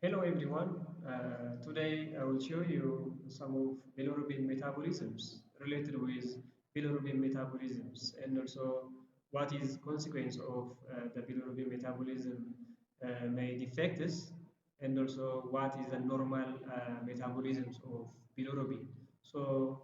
Hello everyone. Today I will show you some of bilirubin metabolisms related with bilirubin metabolisms and also what is consequence of the bilirubin metabolism may defect us and also what is the normal metabolisms of bilirubin. So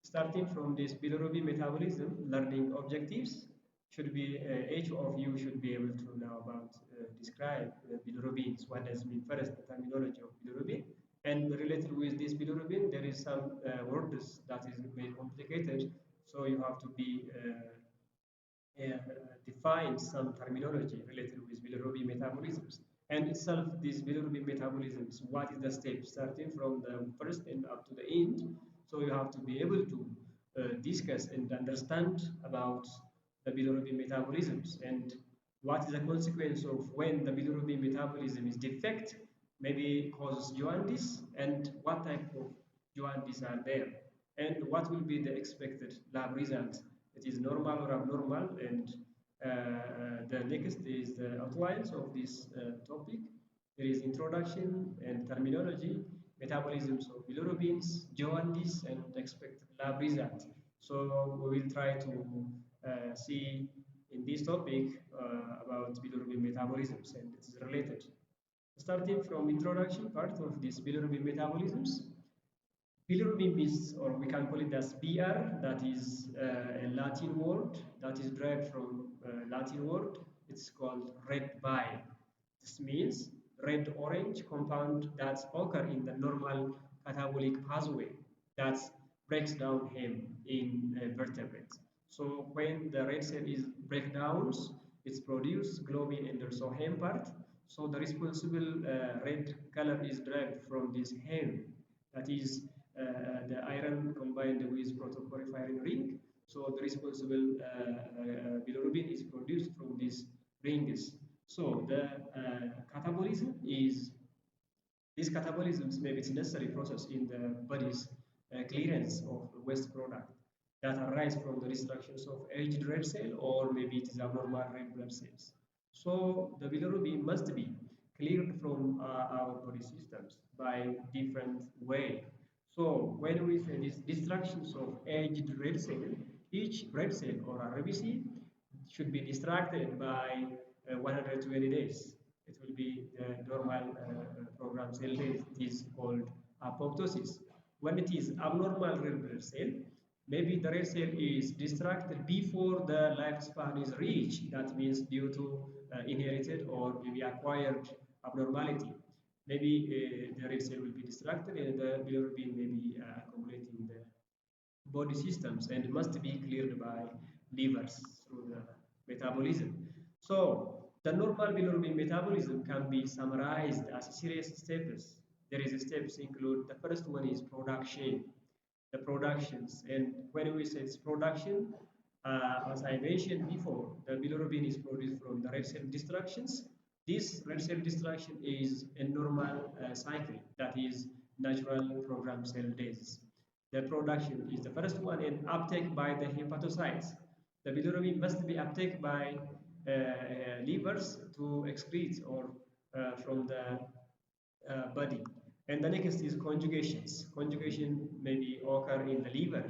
starting from this bilirubin metabolism, learning objectives should be each of you should be able to know about describe bilirubins. What does mean first the terminology of bilirubin, and related with this bilirubin, there is some words that is very complicated. So you have to be define some terminology related with bilirubin metabolisms. And itself, these bilirubin metabolisms, what is the step starting from the first and up to the end? So you have to be able to discuss and understand about the bilirubin metabolisms and what is the consequence of when the bilirubin metabolism is defect, maybe causes jaundice, and what type of jaundice are there, and what will be the expected lab result. It is normal or abnormal, and the next is the outlines of this topic. There is introduction and terminology, metabolisms of bilirubins, jaundice, and expected lab result. So we will try to see in this topic about bilirubin metabolisms and it is related. Starting from introduction part of this bilirubin metabolisms, bilirubin is, or we can call it as BR, that is a Latin word that is derived from Latin word. It's called red bile. This means red-orange compound that occur in the normal catabolic pathway that breaks down heme in vertebrates. So when the red cell is breakdowns, it's produced globin and also heme part. So the responsible red color is derived from this heme, that is the iron combined with protoporphyrin ring. So the responsible bilirubin is produced from these rings. So the catabolism is these catabolisms may be a necessary process in the body's clearance of waste product that arise from the destructions of aged red cell or maybe it is abnormal red blood cells. So the bilirubin must be cleared from our body systems by different way. So when we say these destructions of aged red cell, each red cell or RBC should be distracted by 120 days. It will be the normal program cell days. It is called apoptosis. When it is abnormal red blood cell, maybe the red cell is distracted before the lifespan is reached. That means due to inherited or maybe acquired abnormality. Maybe the red cell will be distracted and the bilirubin may be accumulating in the body systems and must be cleared by livers through the metabolism. So the normal bilirubin metabolism can be summarized as serious steps. There is steps include the first one is production, the productions, and when we say it's production, as I mentioned before, the bilirubin is produced from the red cell destructions. This red cell destruction is a normal cycle, that is natural program cell death. The production is the first one and uptake by the hepatocytes. The bilirubin must be uptake by livers to excrete or from the body. And the next is conjugations. Conjugation may be occur in the liver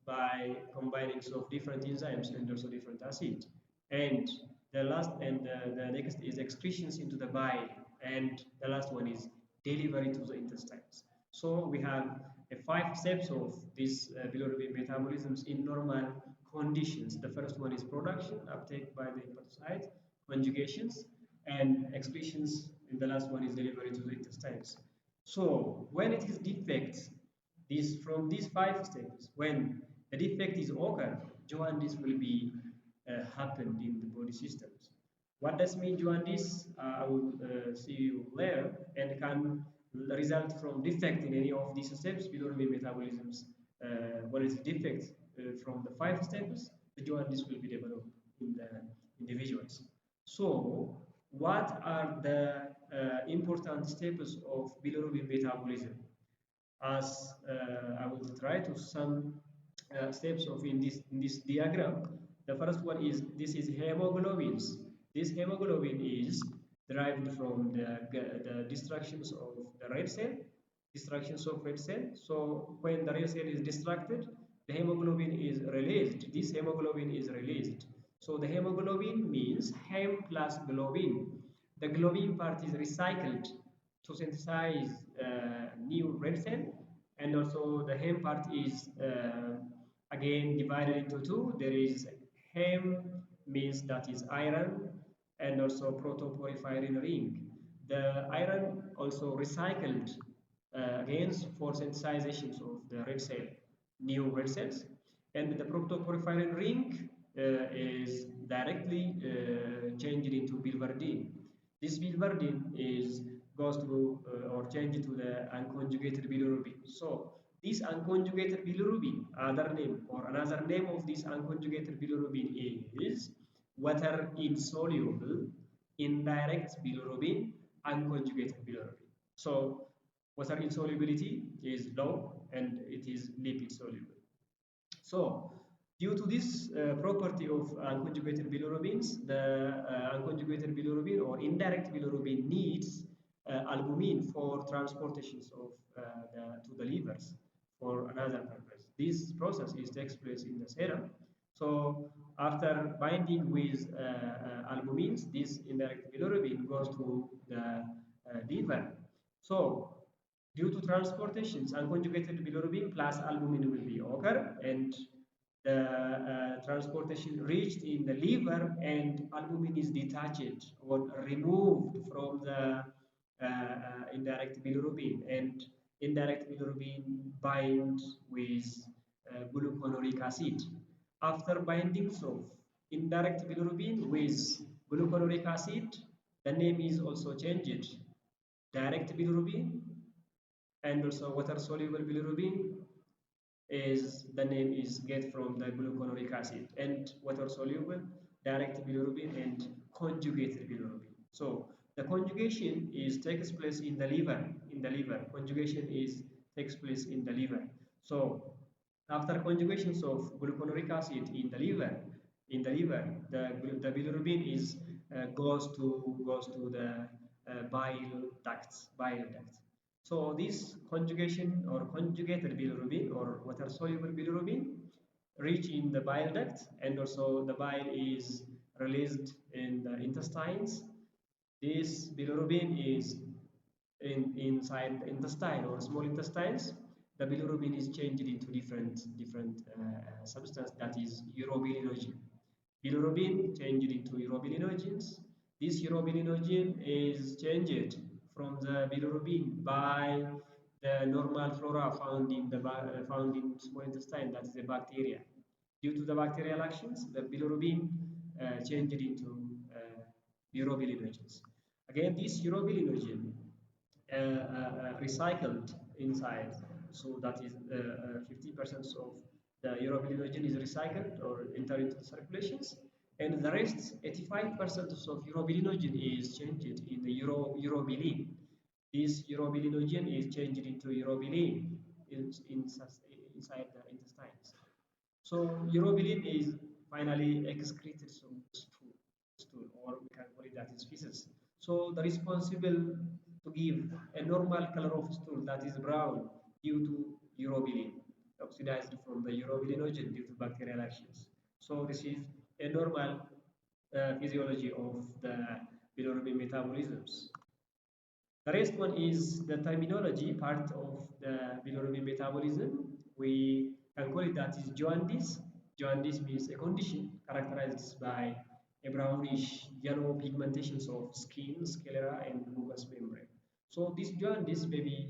by combining of different enzymes and also different acids. And the next is excretions into the bile, and the last one is delivery to the intestines. So we have 5 steps of these bilirubin metabolisms in normal conditions. The first one is production, uptake by the hepatocyte, conjugations, and excretions, and the last one is delivery to the intestines. So when it is defects, from these 5 steps, when the defect is occurred, jaundice will be happened in the body systems. What does mean jaundice? I will see you later, and can result from defect in any of these steps, bilirubin metabolisms. When it's defect from the 5 steps, the jaundice will be developed in the individuals. So what are the important steps of bilirubin metabolism? As I will try to some steps of in this diagram. The first one is this is hemoglobins. This hemoglobin is derived from the distractions of the red cell, distractions of red cell. So when the red cell is distracted, the hemoglobin is released. This hemoglobin is released. So the hemoglobin means hem plus globin. The globin part is recycled to synthesize new red cell, and also the hem part is again divided into two. There is hem means that is iron, and also protoporphyrin ring. The iron also recycled again for synthesizations of the red cell, new red cells, and the protoporphyrin ring is directly changed into biliverdin. This biliverdin is goes to or changed to the unconjugated bilirubin. So this unconjugated bilirubin, other name or another name of this unconjugated bilirubin is water insoluble indirect bilirubin, unconjugated bilirubin. So water insolubility is low and it is lipid soluble. So due to this property of unconjugated bilirubins, the unconjugated bilirubin or indirect bilirubin needs albumin for transportations of to the livers for another purpose. This process takes place in the serum. So after binding with albumins, this indirect bilirubin goes to the liver. So due to transportations, unconjugated bilirubin plus albumin will be occur, and the transportation reached in the liver, and albumin is detached or removed from the indirect bilirubin, and indirect bilirubin binds with gluconoric acid. After binding of indirect bilirubin with gluconoric acid, the name is also changed. Direct bilirubin and also water soluble bilirubin is the name is get from the gluconoric acid, and water soluble direct bilirubin and conjugated bilirubin. So the conjugation is takes place in the liver. Conjugation is takes place in the liver. So after conjugations of gluconoric acid in the liver, the bilirubin is goes to the bile ducts. So this conjugation or conjugated bilirubin or water soluble bilirubin reach in the bile duct, and also the bile is released in the intestines. This bilirubin is inside the intestine or small intestines. The bilirubin is changed into different substance, that is urobilinogen. Bilirubin changed into urobilinogens. This urobilinogen is changed from the bilirubin by the normal flora found in small intestine, that is the bacteria. Due to the bacterial actions, the bilirubin changed into urobilinogens. Again, this urobilinogen recycled inside, so that is 50% of the urobilinogen is recycled or enter into the circulations, and the rest 85% of urobilinogen is changed in the urobilin. This urobilinogen is changed into urobilin inside the intestines. So urobilin is finally excreted from stool, or we can call it that is feces. So the responsible to give a normal color of stool that is brown due to urobilin, oxidized from the urobilinogen due to bacterial actions. So this is a normal physiology of the bilirubin metabolisms. The rest one is the terminology part of the bilirubin metabolism. We can call it that is jaundice. Jaundice means a condition characterized by a brownish yellow pigmentations of skin, sclera, and mucous membrane. So this jaundice may be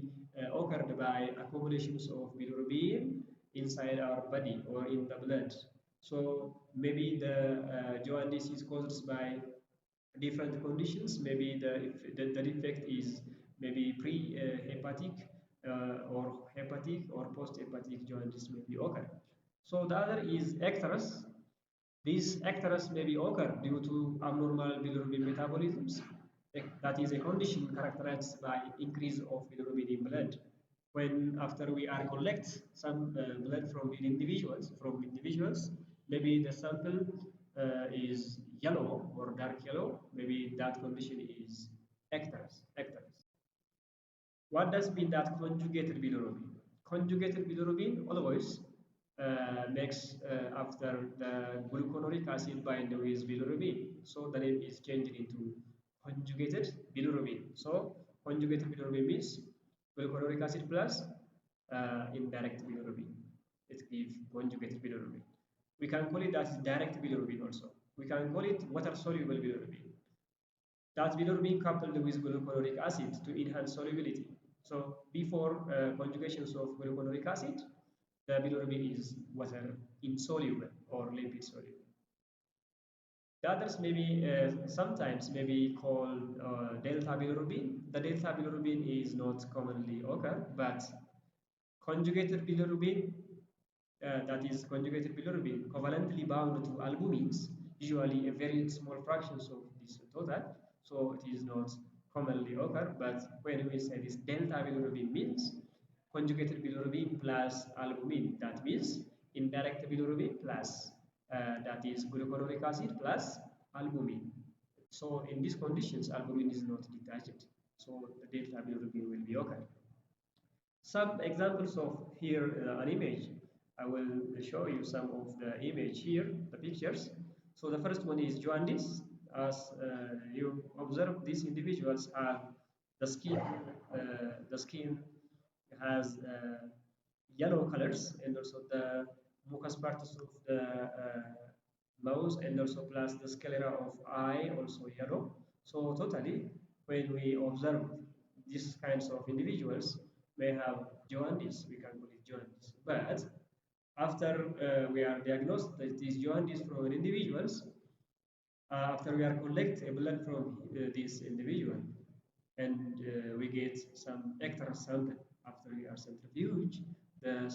occurred by accumulations of bilirubin inside our body or in the blood. So maybe the jaundice is caused by different conditions. Maybe the defect is maybe pre-hepatic or hepatic or post-hepatic jaundice may be occur. So the other is icterus. These icterus may be occur due to abnormal bilirubin metabolisms. That is a condition characterized by increase of bilirubin in blood. When after we are collect some blood from individuals, maybe the sample is yellow or dark yellow, maybe that condition is ectars. Ectars. What does mean that conjugated bilirubin? Conjugated bilirubin always makes after the gluconoric acid bind with bilirubin. So the name is changed into conjugated bilirubin. So conjugated bilirubin means gluconoric acid plus indirect bilirubin. It gives conjugated bilirubin. We can call it as direct bilirubin also. We can call it water-soluble bilirubin. That bilirubin coupled with gluconoric acid to enhance solubility. So before conjugations of gluconoric acid, the bilirubin is water insoluble or lipid soluble. The others maybe sometimes maybe called delta bilirubin. The delta bilirubin is not commonly occur, but conjugated bilirubin, that is conjugated bilirubin, covalently bound to albumins, usually a very small fractions of this total, so it is not commonly occur, but when we say this delta bilirubin means conjugated bilirubin plus albumin, that means indirect bilirubin plus that is gluconoric acid plus albumin. So in these conditions, albumin is not detached, so the delta bilirubin will be occur. Some examples of here an image. I will show you some of the image here, the pictures. So the first one is jaundice. As you observe, these individuals have the skin has yellow colors, and also the mucous parts of the mouth, and also plus the sclera of eye also yellow. So totally, when we observe these kinds of individuals, may have jaundice, we can call it jaundice. But after we are diagnosed these jaundice from an individuals, after we are collect a blood from this individual, and we get some extra sample after we are centrifuge, the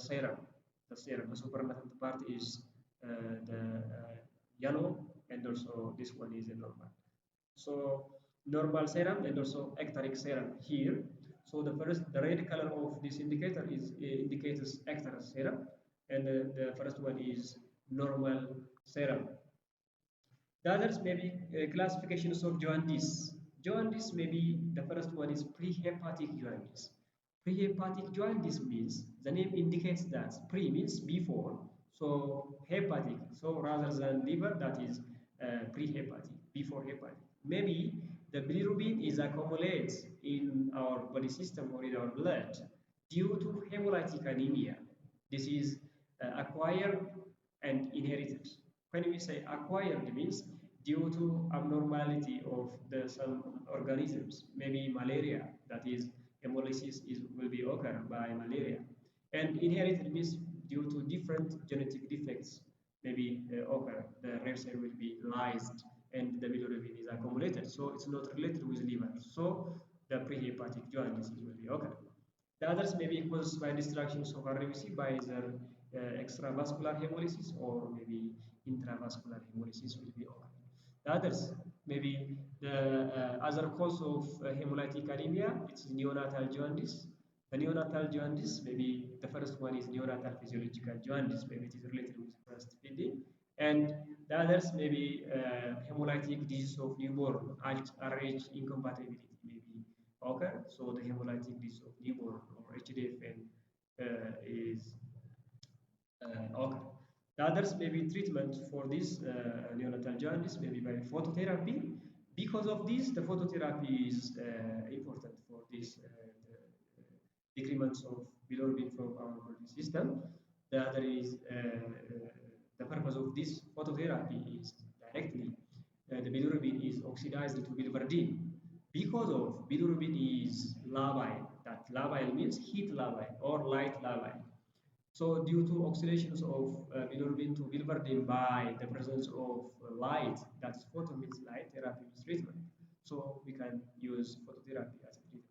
supernatant part is the yellow, and also this one is a normal. So normal serum and also ecteric serum here. So the red color of this indicator is indicates ecteric serum, and the first one is normal serum. The others may be classifications of jaundice. Jaundice maybe the first one is prehepatic jaundice. Prehepatic jaundice means the name indicates that pre means before, so hepatic. So rather than liver, that is prehepatic, before hepatic. Maybe the bilirubin is accumulated in our body system or in our blood due to hemolytic anemia. This is acquired and inherited. When we say acquired, means due to abnormality of some organisms, maybe malaria, that is hemolysis will be occurred by malaria. And inherited means due to different genetic defects maybe occur. The red cell will be lysed and the bilirubin is accumulated. So it's not related with liver. So the prehepatic jaundice will be occur. The others may be caused by distractions of RBC by either extravascular hemolysis or maybe intravascular hemolysis will be occur. The others maybe the other cause of hemolytic anemia, it's neonatal jaundice. The neonatal jaundice, maybe the first one is neonatal physiological jaundice, maybe it is related with breastfeeding. And the others may be hemolytic disease of newborn, RH incompatibility maybe occur. So the hemolytic disease of newborn or HDFN is occur. The others may be treatment for this neonatal jaundice, maybe by phototherapy. Because of this, the phototherapy is important for this decrements of bilirubin from our body system. The other is the purpose of this phototherapy is directly the bilirubin is oxidized to biliverdin. Because of bilirubin is labile, that labile means heat labile or light labile. So due to oxidations of bilirubin to biliverdin by the presence of light, that's photo means light, therapy means treatment. So we can use phototherapy as a treatment.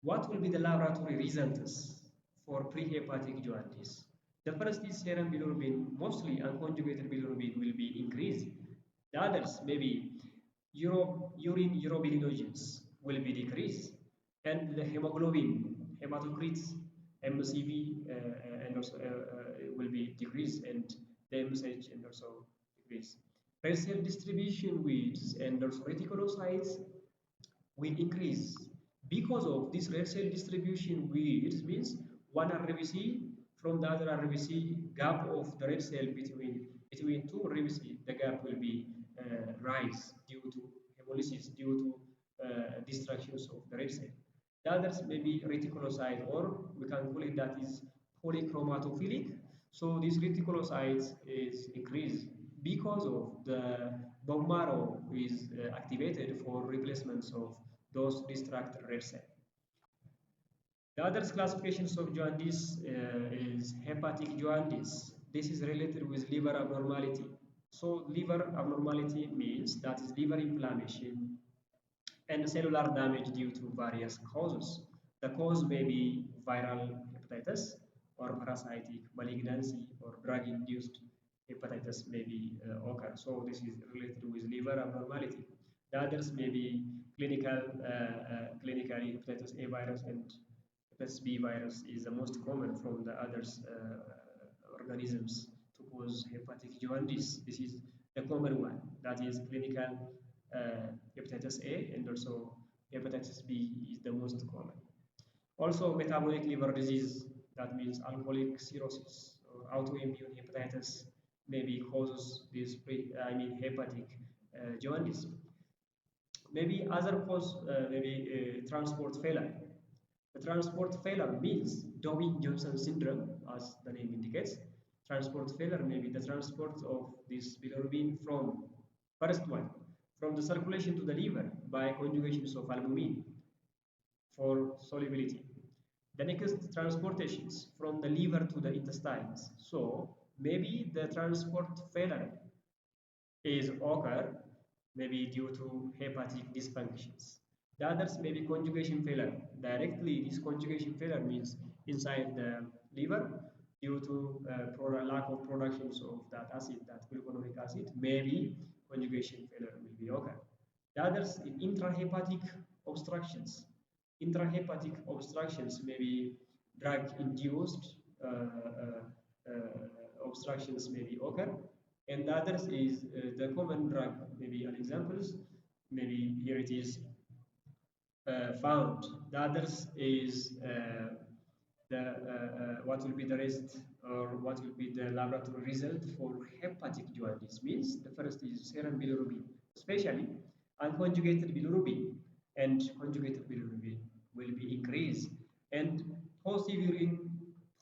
What will be the laboratory results for prehepatic jaundice? The first is serum bilirubin, mostly unconjugated bilirubin will be increased. The others, maybe urine urobilinogens will be decreased, and the hemoglobin, hematocrits, MCV, and also will be decreased, and the MSH and also decrease. Red cell distribution widths and also reticulocytes will increase because of this red cell distribution width means one RBC from the other RBC gap of the red cell between two RBC, the gap will be rise due to hemolysis, due to distractions of the red cell. The others may be reticulocyte, or we can call it that is polychromatophilic. So this reticulocytes is increased because of the bone marrow is activated for replacements of those distracted red cells. The other classifications of jaundice is hepatic jaundice. This is related with liver abnormality. So liver abnormality means that is liver inflammation and cellular damage due to various causes. The cause may be viral hepatitis or parasitic malignancy or drug-induced hepatitis may be occur. So this is related with liver abnormality. The others may be clinically hepatitis A virus and hepatitis B virus is the most common from the others organisms to cause hepatic jaundice. This is the common one. That is clinical hepatitis A and also hepatitis B is the most common. Also metabolic liver disease, that means alcoholic cirrhosis or autoimmune hepatitis maybe causes this hepatic jaundice. Maybe other cause maybe transport failure. The transport failure means Dobbin-Johnson syndrome, as the name indicates. Transport failure may be the transport of this bilirubin from first one from the circulation to the liver by conjugations of albumin for solubility. The next transportations from the liver to the intestines. So maybe the transport failure is occur maybe due to hepatic dysfunctions. The others may be conjugation failure. Directly, this conjugation failure means inside the liver due to lack of productions of that acid, that gluconoric acid, maybe conjugation failure will be occur. The others in intrahepatic obstructions. Intrahepatic obstructions may be drug-induced obstructions may be occur, and the others is the common drug. Maybe an examples. Maybe here it is found. The others is what will be the rest or what will be the laboratory result for hepatic jaundice means the first is serum bilirubin, especially unconjugated bilirubin, and conjugated bilirubin will be increased, and positive urine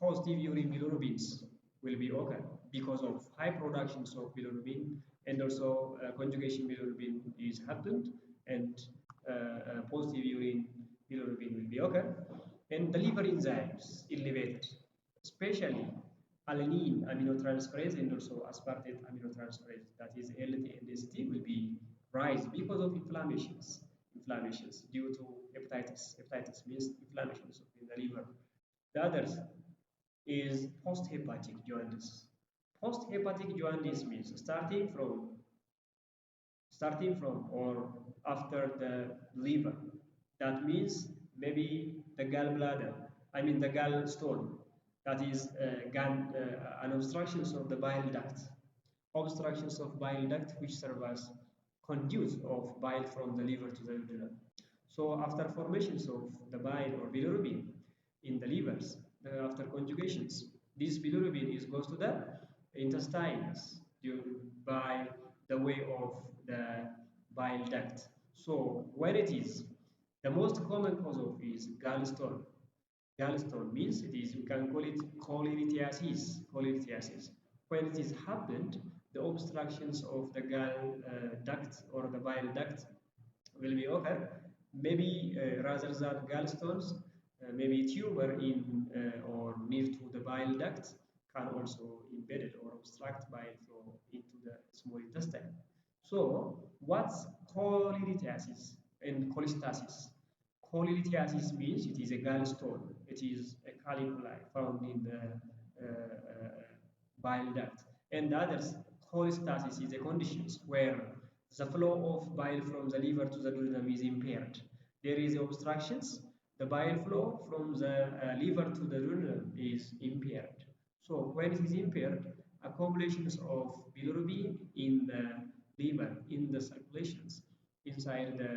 bilirubins will be occur because of high productions of bilirubin, and also conjugation bilirubin is happened, and positive urine bilirubin will be occur, and the liver enzymes elevated, especially alanine aminotransferase and also aspartate aminotransferase, that is ALT and AST will be rise because of inflammations due to hepatitis. Hepatitis means inflammations in the liver. The others is post-hepatic jaundice. Post-hepatic jaundice means starting from or after the liver. That means maybe the gallbladder, the gallstone, that is an obstructions of the bile duct. Obstructions of bile duct which serve as conduits of bile from the liver to the duodenum. So after formations of the bile or bilirubin in the livers, after conjugations, this bilirubin goes to the intestines by the way of the bile duct. So when it is, the most common cause of is gallstone. Gallstone means it is, we can call it cholelithiasis. When it is happened, the obstructions of the gall duct or the bile duct will be occur. Maybe rather than gallstones, maybe tumor in or near to the bile duct can also embedded or obstruct bile flow into the small intestine. So what's cholelithiasis and cholestasis? Cholelithiasis means it is a gallstone. It is a caliculi found in the bile duct. And the others, cholestasis is a condition where the flow of bile from the liver to the duodenum is impaired. There is obstructions. The bile flow from the liver to the duodenum is impaired. So when it is impaired, accumulations of bilirubin in the liver in the circulations inside the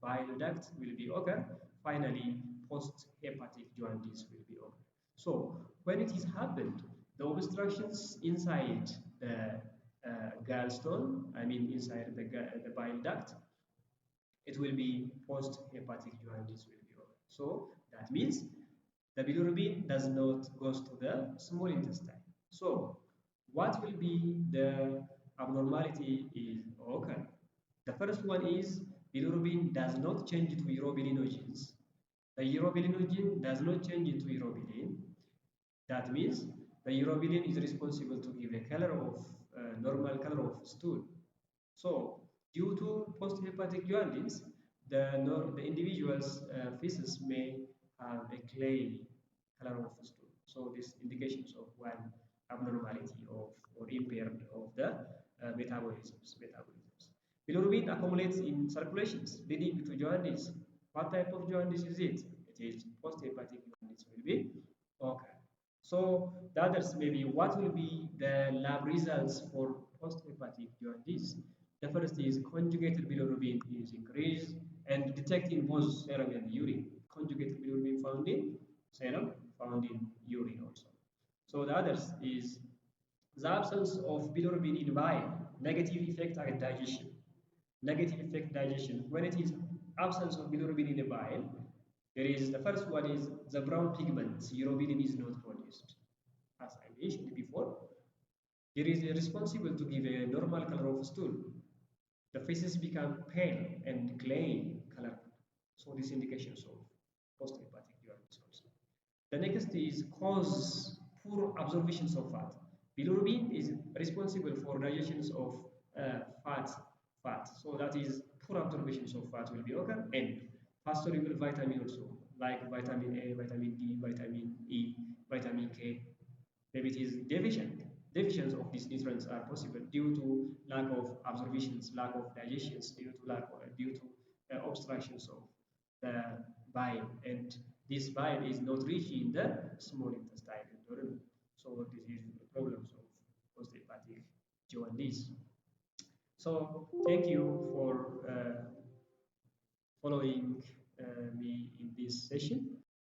bile duct will be occur. Finally, post-hepatic jaundice will be occur. So when it is happened, the obstructions inside the gallstone, I mean inside the bile duct, it will be post-hepatic jaundice will be occur. So that means the bilirubin does not goes to the small intestine. So what will be the abnormality is occur? The first one is bilirubin does not change to urobilinogens. The urobilinogen does not change into urobilin. That means the urobilin is responsible to give a color of normal color of stool. So due to post-hepatic jaundice, the individual's feces may have a clay color of stool. So this indications of one abnormality of or impaired of the metabolisms. Bilirubin accumulates in circulations, leading to jaundice. What type of jaundice is it? It is post-hepatic jaundice will be okay. So the others maybe what will be the lab results for post-hepatic jaundice? The first is conjugated bilirubin is increased and detected in both serum and urine. Conjugated bilirubin found in serum, found in urine also. So the others is the absence of bilirubin in bile, negative effect on digestion. Negative effect digestion. When it is absence of bilirubin in the bile, there is the first one is the brown pigment, urobilin is not produced. As I mentioned before, there is a responsible to give a normal color of stool. The feces become pale and clay color. So this indications of post-hepatic jaundice also. The next is cause poor absorptions of fat. Bilirubin is responsible for digestions of fat. So that is poor absorptions of fat will be occur and fast soluble vitamin also like vitamin A, vitamin D, vitamin E, vitamin K. Maybe it is deficient. Deficiency of these nutrients are possible due to lack of absorptions, lack of digestions, due to obstructions of the bile, and this bile is not reaching the small intestine. So this is the problems of post-hepatic jaundice. So thank you for following me in this session.